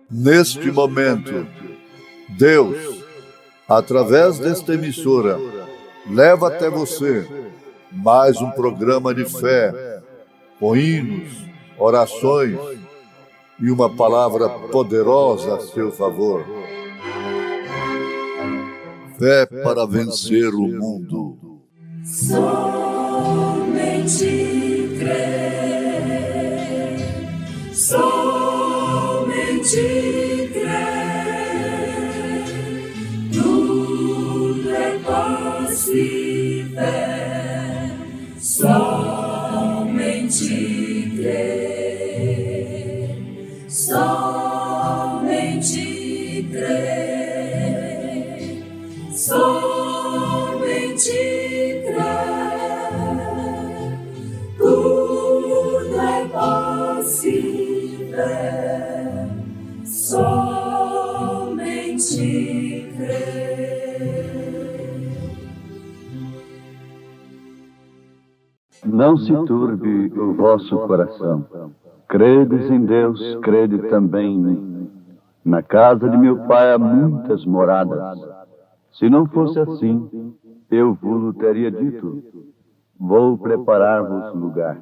Neste momento, Deus, através desta emissora, leva até você mais um programa de fé, com hinos, orações e uma palavra poderosa a seu favor. Fé para vencer o mundo. Somente crer, somente crer, tudo é possível, somente crer, somente crer, somente crer, tudo é possível, somente crer. Não se turbe o vosso coração. Credes em Deus, crede também em mim. Na casa de meu Pai há muitas moradas. Se não fosse assim, eu vos teria dito: vou preparar-vos lugar.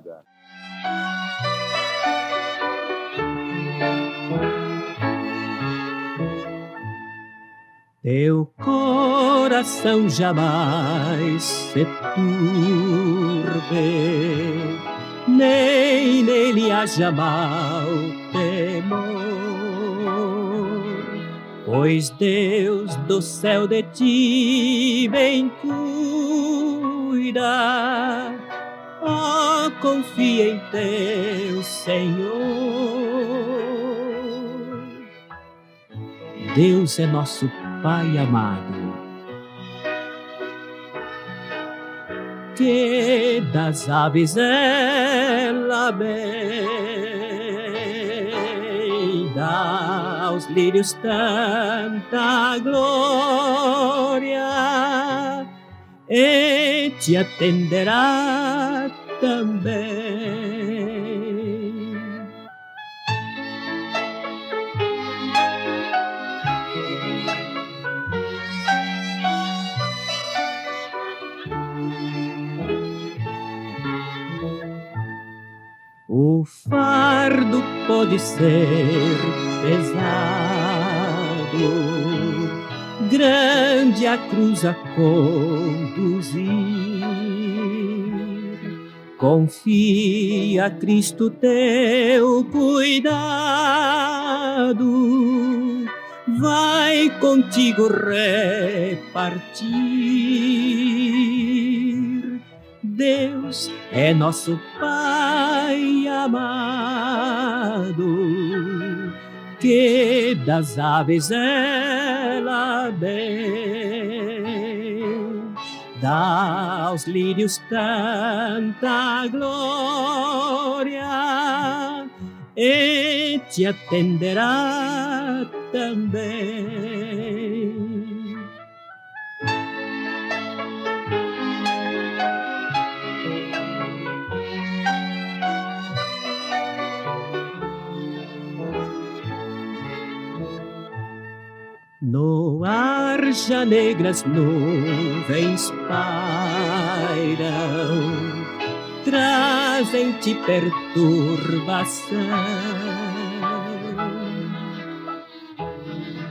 Teu coração jamais se turbe, nem nele haja mau temor, pois Deus do céu de ti bem cuida. Oh, confia em teu Senhor. Deus é nosso Pai amado, que das aves ela bem dá aos lírios tanta glória, e te atenderá também. O fardo pode ser pesado, grande a cruz a conduzir. Confia a Cristo teu cuidado, vai contigo repartir. Deus é nosso Pai amado, que das aves ela bem dá aos lírios tanta glória, e te atenderá também. No ar já negras nuvens pairam, trazem-te perturbação.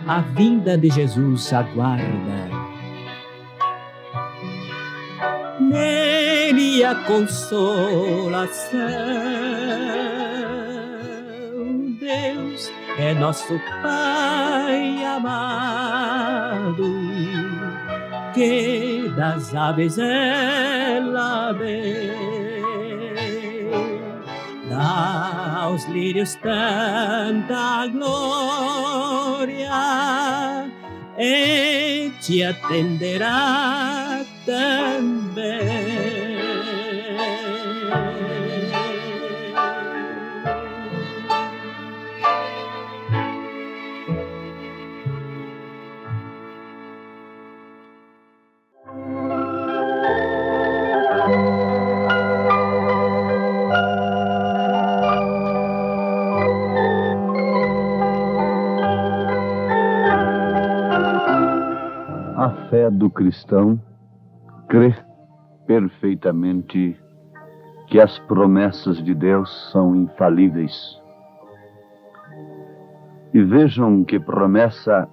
A vinda de Jesus aguarda, nele a consolação. Deus é nosso Pai amado, que das aves ela bem dá aos lírios tanta glória, e te atenderá também. fé do cristão crê perfeitamente que as promessas de Deus são infalíveis. E vejam que promessa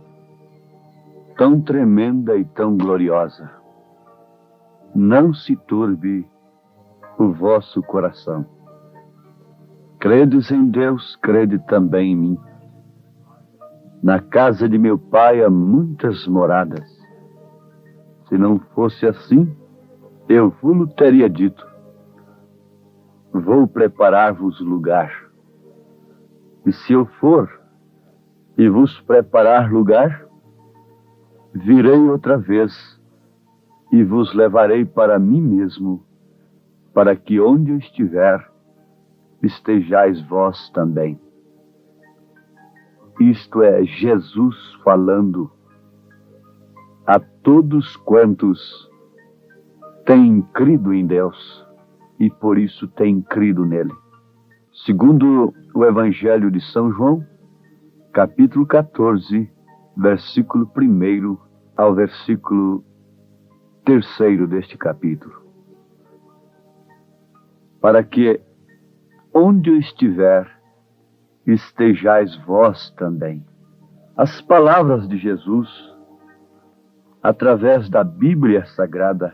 tão tremenda e tão gloriosa. Não se turbe o vosso coração. Credes em Deus, crede também em mim. Na casa de meu pai há muitas moradas. Se não fosse assim, eu vos teria dito: vou preparar-vos lugar. E se eu for e vos preparar lugar, virei outra vez e vos levarei para mim mesmo, para que onde eu estiver, estejais vós também. Isto é Jesus falando a todos quantos têm crido em Deus e por isso têm crido nele. Segundo o Evangelho de São João, capítulo 14, versículo 1 ao versículo 3 deste capítulo. Para que onde eu estiver, estejais vós também. As palavras de Jesus, através da Bíblia Sagrada,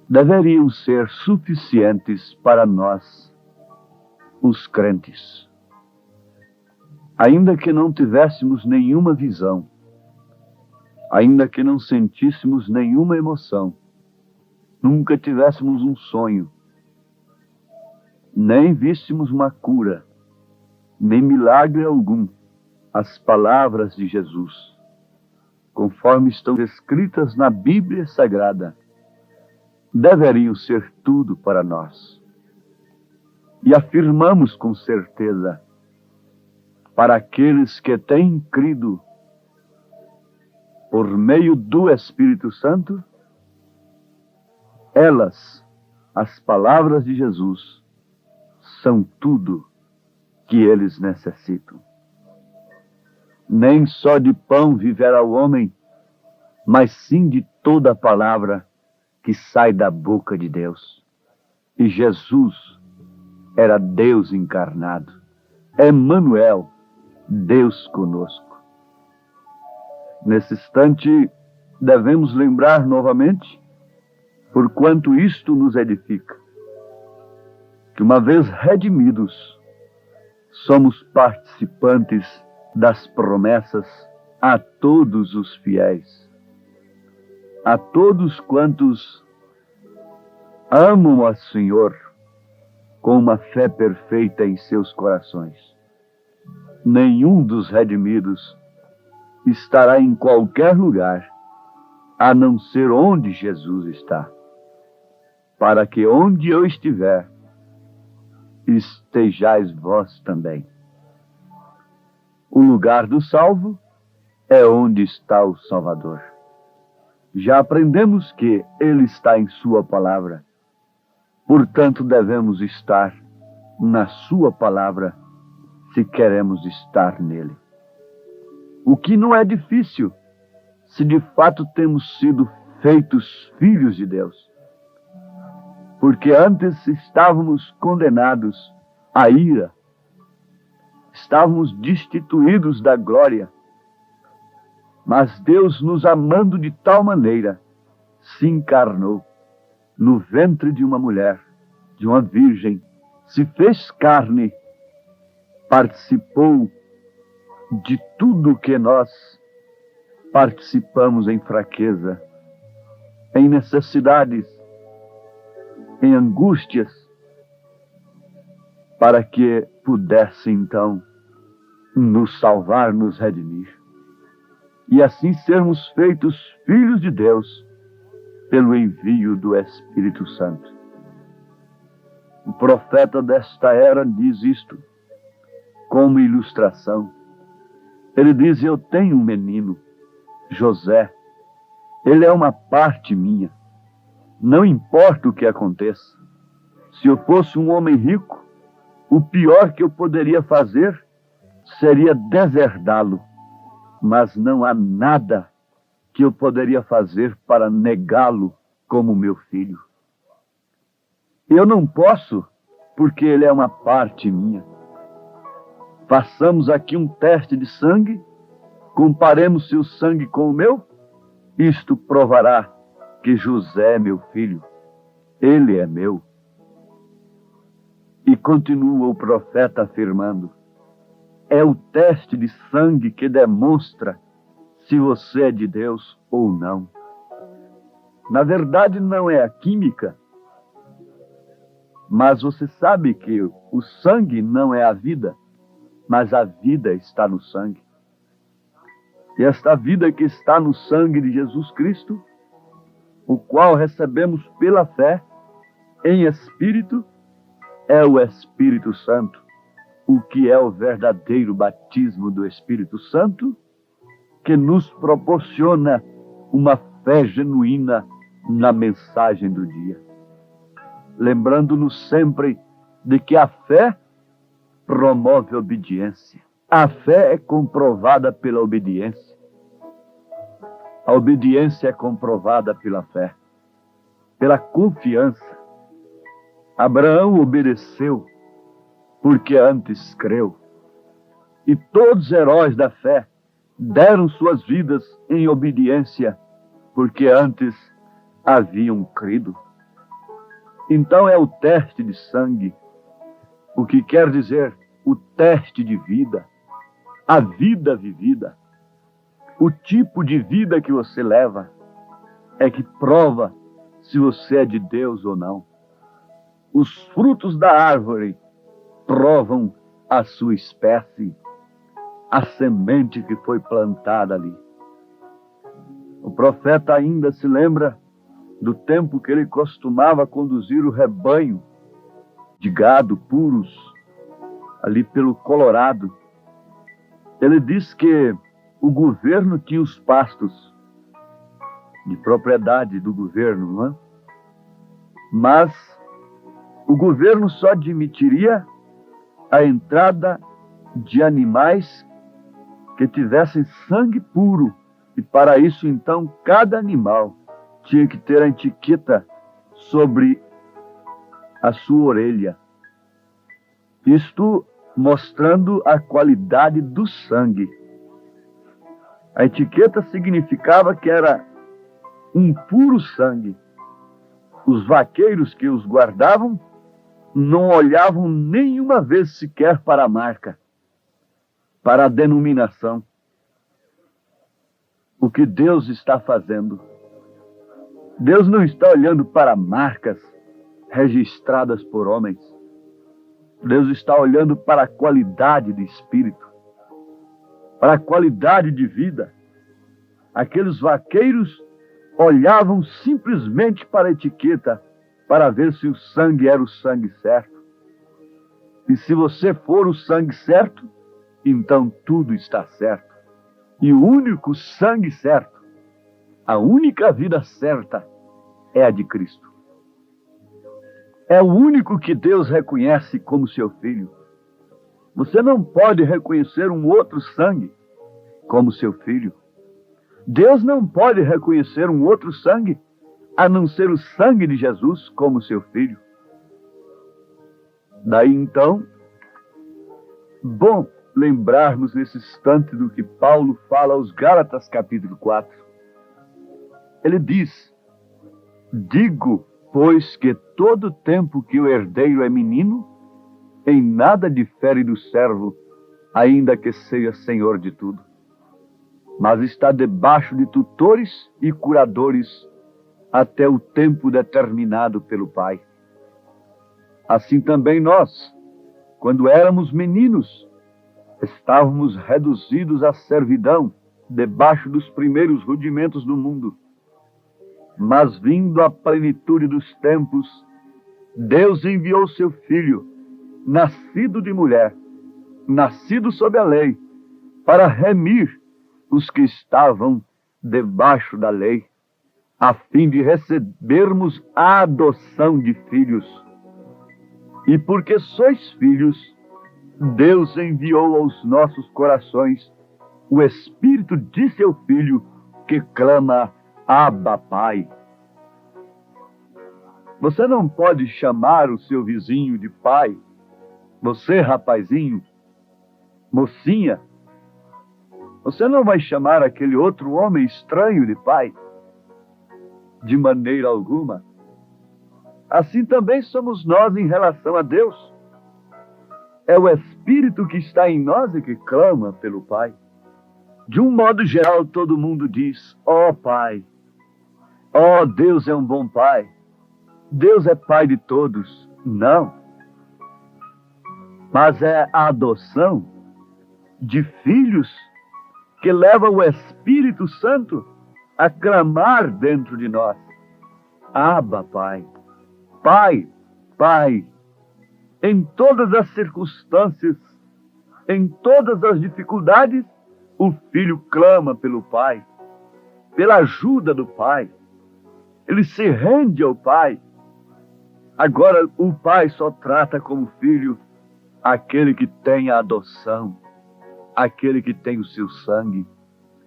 deveriam ser suficientes para nós, os crentes. Ainda que não tivéssemos nenhuma visão, ainda que não sentíssemos nenhuma emoção, nunca tivéssemos um sonho, nem víssemos uma cura, nem milagre algum, as palavras de Jesus, conforme estão escritas na Bíblia Sagrada, deveriam ser tudo para nós. E afirmamos com certeza, para aqueles que têm crido por meio do Espírito Santo, elas, as palavras de Jesus, são tudo que eles necessitam. Nem só de pão viverá o homem, mas sim de toda a palavra que sai da boca de Deus. E Jesus era Deus encarnado, Emmanuel, Deus conosco. Nesse instante, devemos lembrar novamente, porquanto isto nos edifica, que uma vez redimidos, somos participantes das promessas a todos os fiéis, a todos quantos amam ao Senhor com uma fé perfeita em seus corações. Nenhum dos redimidos estará em qualquer lugar, a não ser onde Jesus está, para que onde eu estiver, estejais vós também. O lugar do salvo é onde está o Salvador. Já aprendemos que Ele está em Sua palavra, portanto devemos estar na Sua palavra se queremos estar nele. O que não é difícil, se de fato temos sido feitos filhos de Deus. Porque antes estávamos condenados à ira, estávamos destituídos da glória, mas Deus, nos amando de tal maneira, se encarnou no ventre de uma mulher, de uma virgem, se fez carne, participou de tudo que nós participamos em fraqueza, em necessidades, em angústias, para que pudesse então nos salvar, nos redimir, e assim sermos feitos filhos de Deus pelo envio do Espírito Santo. O profeta desta era diz isto como ilustração. Ele diz: eu tenho um menino, José, ele é uma parte minha. Não importa o que aconteça. Se eu fosse um homem rico, o pior que eu poderia fazer seria deserdá-lo. Mas não há nada que eu poderia fazer para negá-lo como meu filho? Eu não posso, porque ele é uma parte minha. Façamos aqui um teste de sangue, comparemos seu sangue com o meu. Isto provará que José é meu filho, ele é meu. E continua o profeta afirmando: é o teste de sangue que demonstra se você é de Deus ou não. Na verdade, não é a química, mas você sabe que o sangue não é a vida, mas a vida está no sangue. E esta vida que está no sangue de Jesus Cristo, o qual recebemos pela fé, em Espírito, é o Espírito Santo, o que é o verdadeiro batismo do Espírito Santo, que nos proporciona uma fé genuína na mensagem do dia. Lembrando-nos sempre de que a fé promove a obediência. A fé é comprovada pela obediência. A obediência é comprovada pela fé, pela confiança. Abraão obedeceu porque antes creu. E todos os heróis da fé deram suas vidas em obediência porque antes haviam crido. Então é o teste de sangue, o que quer dizer o teste de vida, a vida vivida. O tipo de vida que você leva é que prova se você é de Deus ou não. Os frutos da árvore provam a sua espécie, a semente que foi plantada ali. O profeta ainda se lembra do tempo que ele costumava conduzir o rebanho de gado puros ali pelo Colorado. Ele diz que o governo tinha os pastos de propriedade do governo, não é? Mas o governo só admitiria a entrada de animais que tivessem sangue puro. E para isso, então, cada animal tinha que ter a etiqueta sobre a sua orelha. Isto mostrando a qualidade do sangue. A etiqueta significava que era um puro sangue. Os vaqueiros que os guardavam não olhavam nenhuma vez sequer para a marca, para a denominação. O que Deus está fazendo? Deus não está olhando para marcas registradas por homens. Deus está olhando para a qualidade de espírito, para a qualidade de vida. Aqueles vaqueiros olhavam simplesmente para a etiqueta para ver se o sangue era o sangue certo. E se você for o sangue certo, então tudo está certo. E o único sangue certo, a única vida certa é a de Cristo. É o único que Deus reconhece como seu filho. Você não pode reconhecer um outro sangue como seu filho. Deus não pode reconhecer um outro sangue a não ser o sangue de Jesus como seu filho. Daí então, bom lembrarmos nesse instante do que Paulo fala aos Gálatas capítulo 4. Ele diz: digo, pois, que todo tempo que o herdeiro é menino, em nada difere do servo, ainda que seja senhor de tudo, mas está debaixo de tutores e curadores até o tempo determinado pelo Pai. Assim também nós, quando éramos meninos, estávamos reduzidos à servidão, debaixo dos primeiros rudimentos do mundo. Mas vindo a plenitude dos tempos, Deus enviou seu Filho, nascido de mulher, nascido sob a lei, para remir os que estavam debaixo da lei, a fim de recebermos a adoção de filhos. E porque sois filhos, Deus enviou aos nossos corações o Espírito de seu Filho, que clama Abba, Pai. Você não pode chamar o seu vizinho de pai. Você, rapazinho, mocinha, você não vai chamar aquele outro homem estranho de pai. De maneira alguma. Assim também somos nós em relação a Deus. É o Espírito que está em nós e que clama pelo Pai. De um modo geral, todo mundo diz, ó Pai, ó Deus é um bom Pai, Deus é Pai de todos. Não. Mas é a adoção de filhos que leva o Espírito Santo a clamar dentro de nós. Abba, Pai. Pai, Pai. Em todas as circunstâncias, em todas as dificuldades, o filho clama pelo Pai, pela ajuda do Pai. Ele se rende ao Pai. Agora o Pai só trata como filho aquele que tem a adoção, aquele que tem o seu sangue,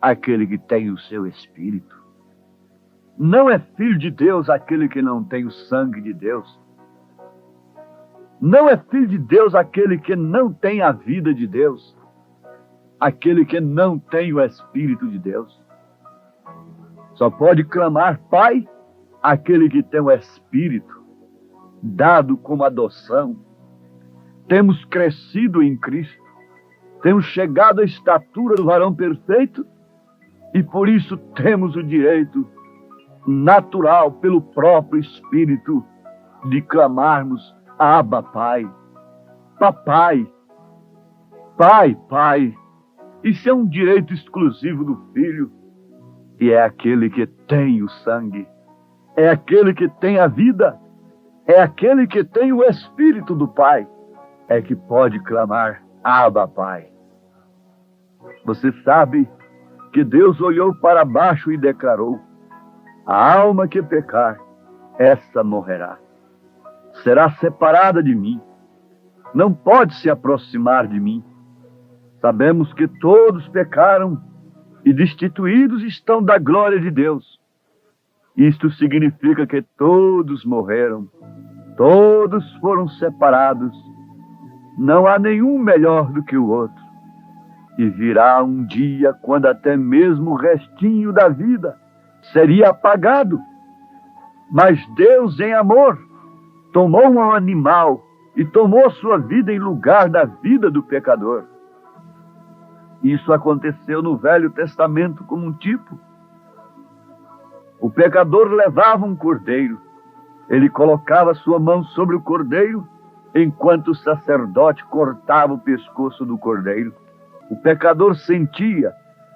aquele que tem o seu Espírito. Não é filho de Deus aquele que não tem o sangue de Deus. Não é filho de Deus aquele que não tem a vida de Deus, aquele que não tem o Espírito de Deus. Só pode clamar Pai aquele que tem o Espírito, dado como adoção. Temos crescido em Cristo, temos chegado à estatura do varão perfeito e por isso temos o direito natural, pelo próprio Espírito, de clamarmos Abba, Pai, Papai, Pai, Pai. Isso é um direito exclusivo do Filho, e é aquele que tem o sangue, é aquele que tem a vida, é aquele que tem o Espírito do Pai, é que pode clamar Abba, Pai. Você sabe que Deus olhou para baixo e declarou: a alma que pecar, essa morrerá. Será separada de mim. Não pode se aproximar de mim. Sabemos que todos pecaram e destituídos estão da glória de Deus. Isto significa que todos morreram. Todos foram separados. Não há nenhum melhor do que o outro. E virá um dia quando até mesmo o restinho da vida seria apagado. Mas Deus, em amor, tomou um animal e tomou sua vida em lugar da vida do pecador. Isso aconteceu no Velho Testamento como um tipo. O pecador levava um cordeiro. Ele colocava sua mão sobre o cordeiro, enquanto o sacerdote cortava o pescoço do cordeiro. O pecador sentia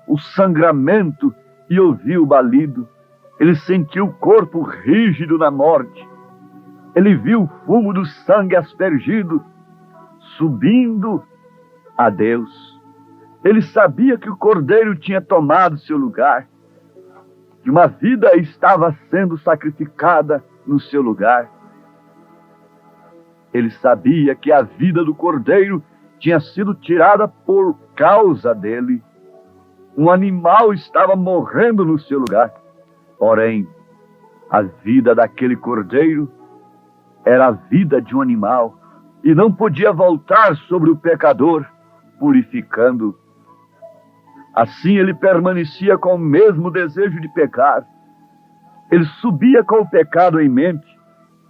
o sangramento e ouvia o balido. Ele sentiu o corpo rígido na morte. Ele viu o fumo do sangue aspergido, subindo a Deus. Ele sabia que o cordeiro tinha tomado seu lugar, que uma vida estava sendo sacrificada no seu lugar. Ele sabia que a vida do cordeiro tinha sido tirada por causa dele. Um animal estava morrendo no seu lugar. Porém, a vida daquele cordeiro era a vida de um animal e não podia voltar sobre o pecador, purificando. Assim ele permanecia com o mesmo desejo de pecar. Ele subia com o pecado em mente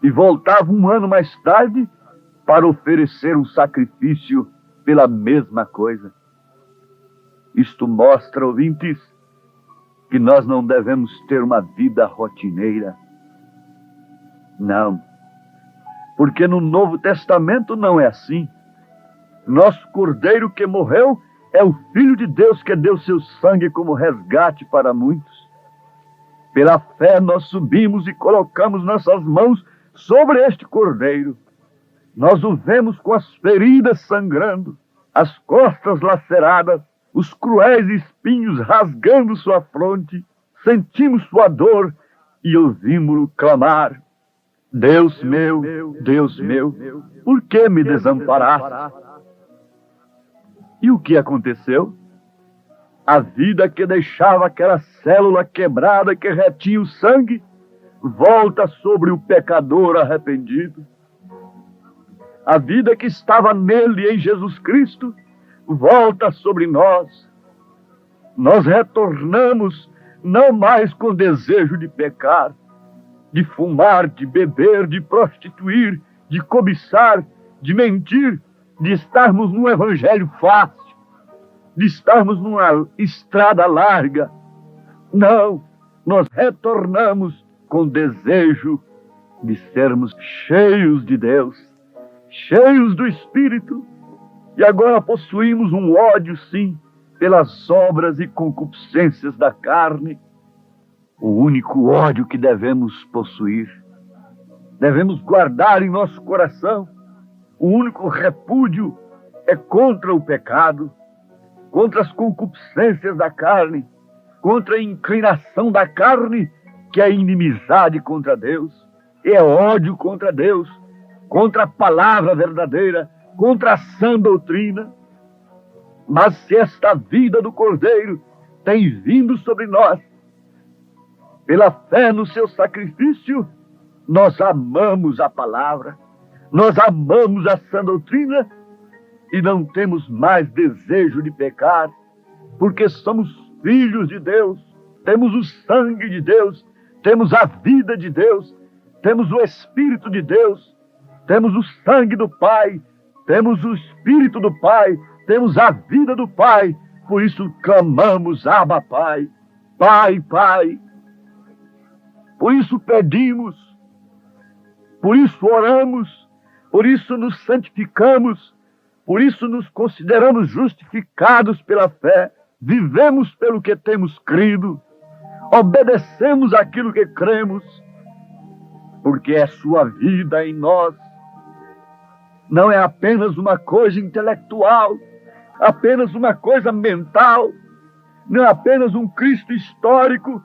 e voltava um ano mais tarde para oferecer um sacrifício pela mesma coisa. Isto mostra, ouvintes, que nós não devemos ter uma vida rotineira. Não. Porque no Novo Testamento não é assim. Nosso cordeiro que morreu é o Filho de Deus que deu seu sangue como resgate para muitos. Pela fé nós subimos e colocamos nossas mãos sobre este cordeiro. Nós o vemos com as feridas sangrando, as costas laceradas, os cruéis espinhos rasgando sua fronte. Sentimos sua dor e ouvimos-o clamar: Deus meu, por que me desamparaste? E o que aconteceu? A vida que deixava aquela célula quebrada que retinha o sangue, volta sobre o pecador arrependido. A vida que estava nele, em Jesus Cristo, volta sobre nós. Nós retornamos não mais com desejo de pecar, de fumar, de beber, de prostituir, de cobiçar, de mentir, de estarmos num evangelho fácil, de estarmos numa estrada larga. Não, nós retornamos com desejo de sermos cheios de Deus, cheios do Espírito, e agora possuímos um ódio, sim, pelas obras e concupiscências da carne, o único ódio que devemos possuir. Devemos guardar em nosso coração. O único repúdio é contra o pecado, contra as concupiscências da carne, contra a inclinação da carne, que é inimizade contra Deus, é ódio contra Deus, contra a palavra verdadeira, contra a sã doutrina. Mas se esta vida do Cordeiro tem vindo sobre nós, pela fé no seu sacrifício, nós amamos a palavra, nós amamos a sã doutrina e não temos mais desejo de pecar, porque somos filhos de Deus, temos o sangue de Deus, temos a vida de Deus, temos o Espírito de Deus, temos o sangue do Pai, temos o Espírito do Pai, temos a vida do Pai. Por isso clamamos, Abba, Pai, Pai, Pai. Por isso pedimos, por isso oramos, por isso nos santificamos, por isso nos consideramos justificados pela fé, vivemos pelo que temos crido, obedecemos aquilo que cremos, porque é sua vida em nós. Não é apenas uma coisa intelectual, apenas uma coisa mental, não é apenas um Cristo histórico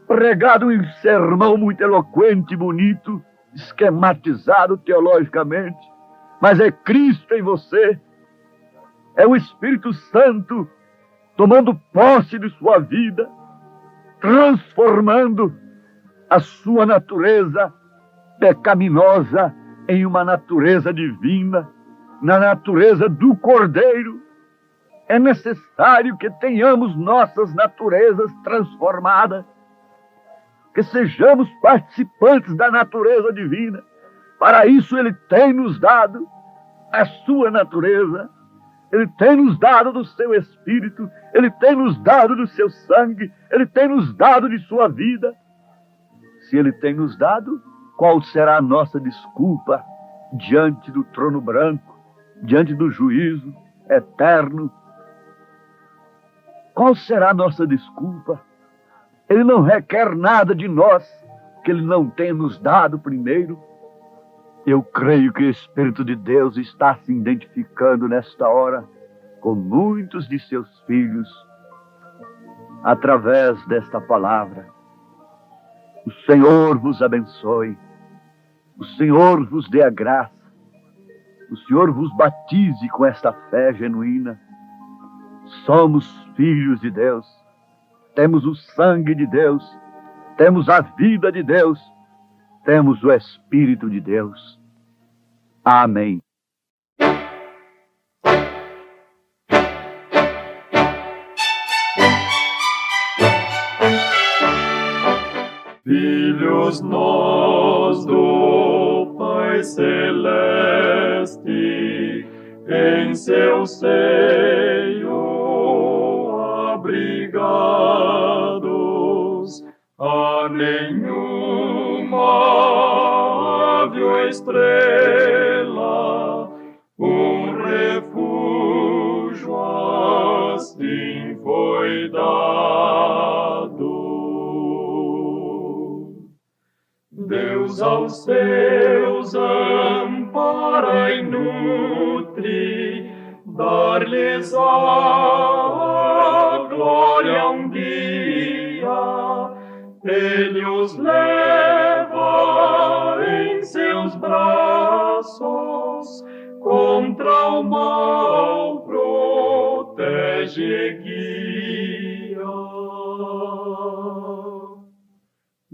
pregado em sermão muito eloquente e bonito, esquematizado teologicamente, mas é Cristo em você, é o Espírito Santo tomando posse de sua vida, transformando a sua natureza pecaminosa em uma natureza divina, na natureza do Cordeiro. É necessário que tenhamos nossas naturezas transformadas, que sejamos participantes da natureza divina. Para isso Ele tem nos dado a sua natureza, Ele tem nos dado do seu Espírito, Ele tem nos dado do seu sangue, Ele tem nos dado de sua vida. Se Ele tem nos dado, qual será a nossa desculpa diante do trono branco, diante do juízo eterno? Qual será a nossa desculpa? Ele não requer nada de nós que Ele não tenha nos dado primeiro. Eu creio que o Espírito de Deus está se identificando nesta hora com muitos de seus filhos através desta palavra. O Senhor vos abençoe, o Senhor vos dê a graça, o Senhor vos batize com esta fé genuína. Somos filhos de Deus, temos o sangue de Deus, temos a vida de Deus, temos o Espírito de Deus. Amém. Filhos nós do Pai Celeste, em seu seio abrigados, a nenhuma ave ou estrela, um refúgio assim foi dado. Deus aos seus ampara e nutre, dar-lhes a glória um dia. Ele os leva em seus braços, contra o mal protege e guia.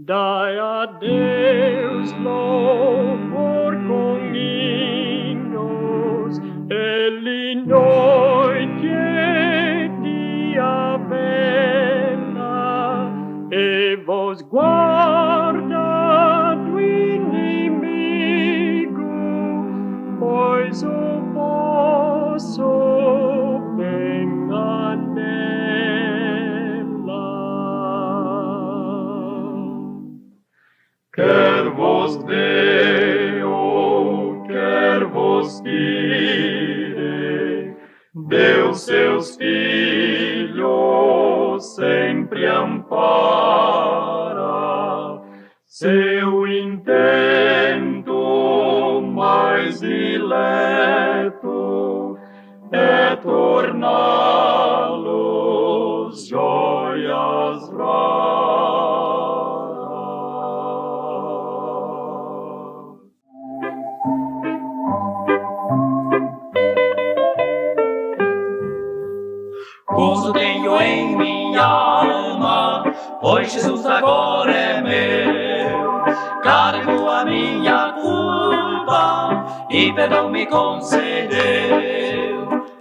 Dai a Deus louvor com hinos, Ele noite e dia vela, e vos guarda do inimigo, pois o vosso bem anela. Quer vos dê ou quer vos tire, Deus seus filhos sempre ampara. Seu intento mais dileto é torná-los joias raras. Gozo tenho em minha alma, pois Jesus agora é meu. Carrego a minha culpa e perdão me concedeu.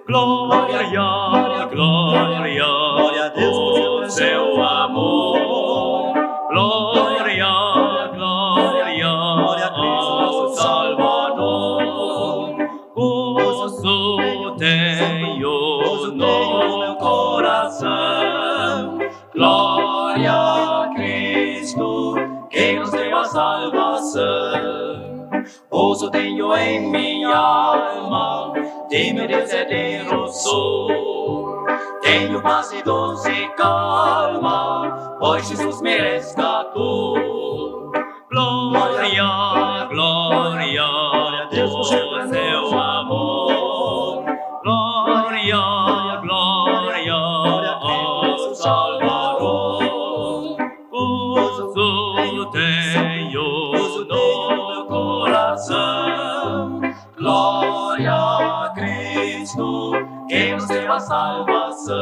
Glória, glória, glória a Deus, seu amor. Glória, glória ao Salvador. Gozo tenho no meu coração. Glória a Cristo, que nos deu a salvação. Gozo tenho em minha alma, de meu Deus herdeiro sou. Tenho paz e doce calma, pois Jesus me resgatou. Glória, glória a Deus, seu amor. Glória, glória ao Salvador. Gozo tenho no meu coração. Glória a Cristo, que nos deu a salvação.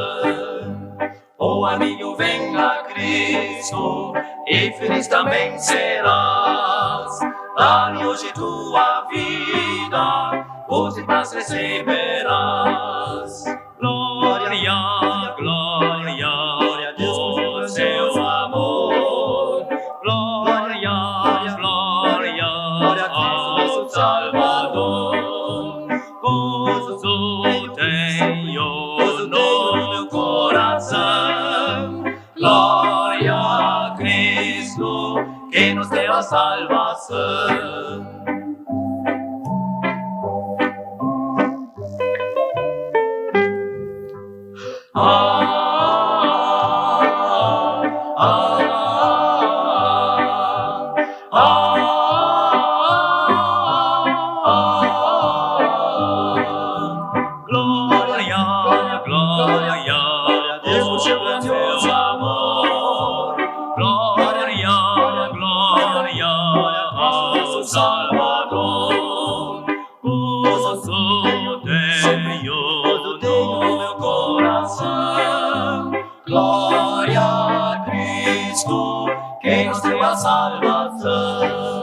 Oh amigo, vem a Cristo e feliz também serás. Dá-lhe hoje tua vida, paz e paz receberás. Glória, glória a Deus, seu amor. Glória, glória ao Salvador. Gozo tenho no meu coração. Glória a Cristo, que nos deu a salvação. Glória, glória a Deus, seu amor. Glória, glória ao Salvador. Gozo tenho no meu coração. Glória a Cristo, que nos deu a salvação.